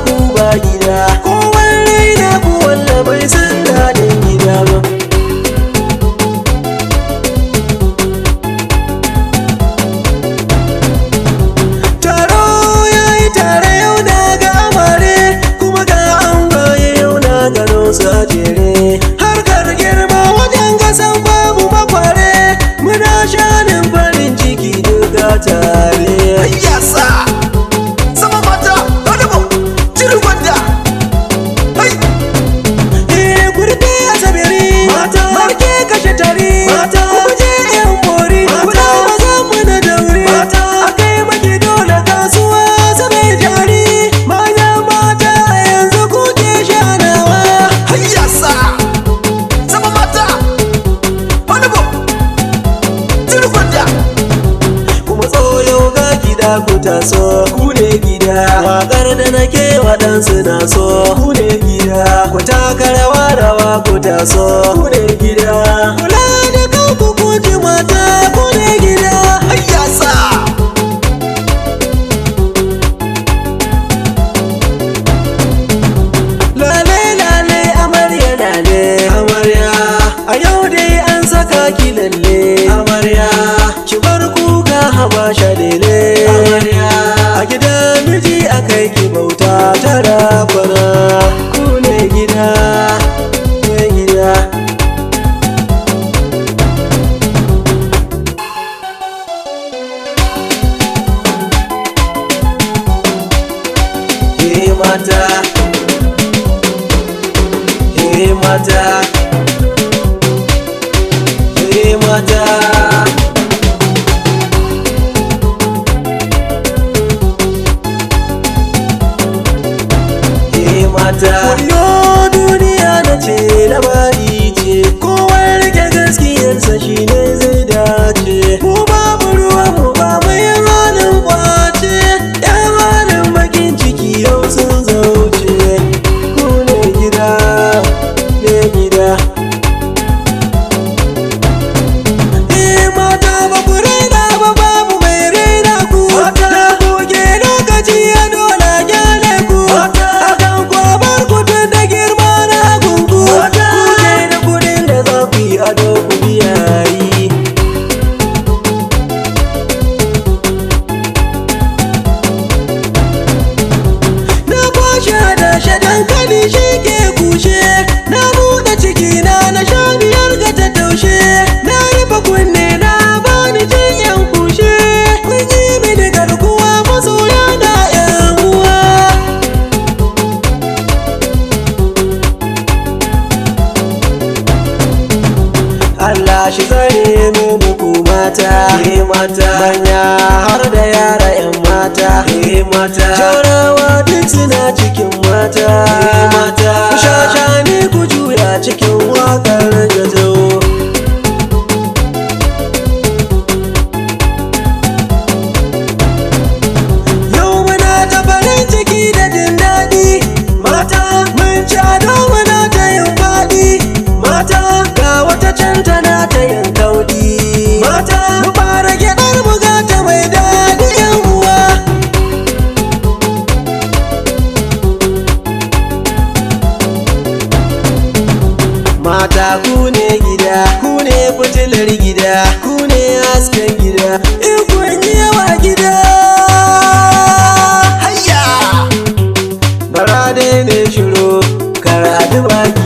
ku ba gida, kowan raina ku walla bai san daɗin gida ba. Taro yayi tare yau na ga amare, kuma ga angwaye yau na gano su a jere. Harkar girma wajen gasan babu makware, muna shanin farin ciki duka tare. Yasa sama mata wani bu cire gwanda. Kurfi a sabiri mata, marke kashe tari mata, kuje yan bori mata, maza mu na dauri mata, akai maki dole kasuwa sabai jari. Manya mata yanzu kuke shanawa. Yasa sama mata wani bu cire gwanda. Kuma tsoyo ga gida ku taso, ku ne gida. Waƙar da nake waɗansu na so, ku ne gida. Ku taka rawa rawa ku taso, ku ne gida. Kula da kanku ku ji mata, ku ne gida. Yasa Lale lale amarya lale amarya, a yau dai an saka ki lalle amarya. Ki bar kuka haba shalele amarya, a gidan miji akai ki bauta tara kwana. Ku ne gida, ne gida. Mata, mata, mata. Mata, wayo duniya na ce labari ce, kowa rike gaskiyarsa shi ne zai dace. Mu babu ruwa mu ba mai halin kwace, yan halin bakin ciki yau sun zauce. Ku ne gida, ne gida. Mata ba ku raina ba, babu mai raina ku. Da kuke lokaci ya dole gyale ku. Akan kwabar ku tun da girma na gungu. Kuke da kudin da za ku yi ado ku biya yi. Na kwashe da dankali shi ke kushe, na buɗe ciki na sha biyar ga ta taushe. Na rufe kunne na bani jin yan kushe, kun yi mini garkuwa masoya na yan uwa. Allah shi tsare mini ku mata, mata, manya har da yara yan mata, mata. Jaurawa duk suna cikin mata, mata. Ku shashani ku juya cikin waƙar gazo. Yau muna ta farin ciki da jin daɗi, mata. Mun ci ado muna ta yin faɗi, mata. Ga wata can tana ta yin kauɗi, mata. Mu fara gyaɗar mu ga ta mai daɗi yan uwa. Mata ku ne gida, ku ne fitilar gida, ku ne hasken gida. In kun yi yawa gida, hayya bara dai ne shiro, karatu baki.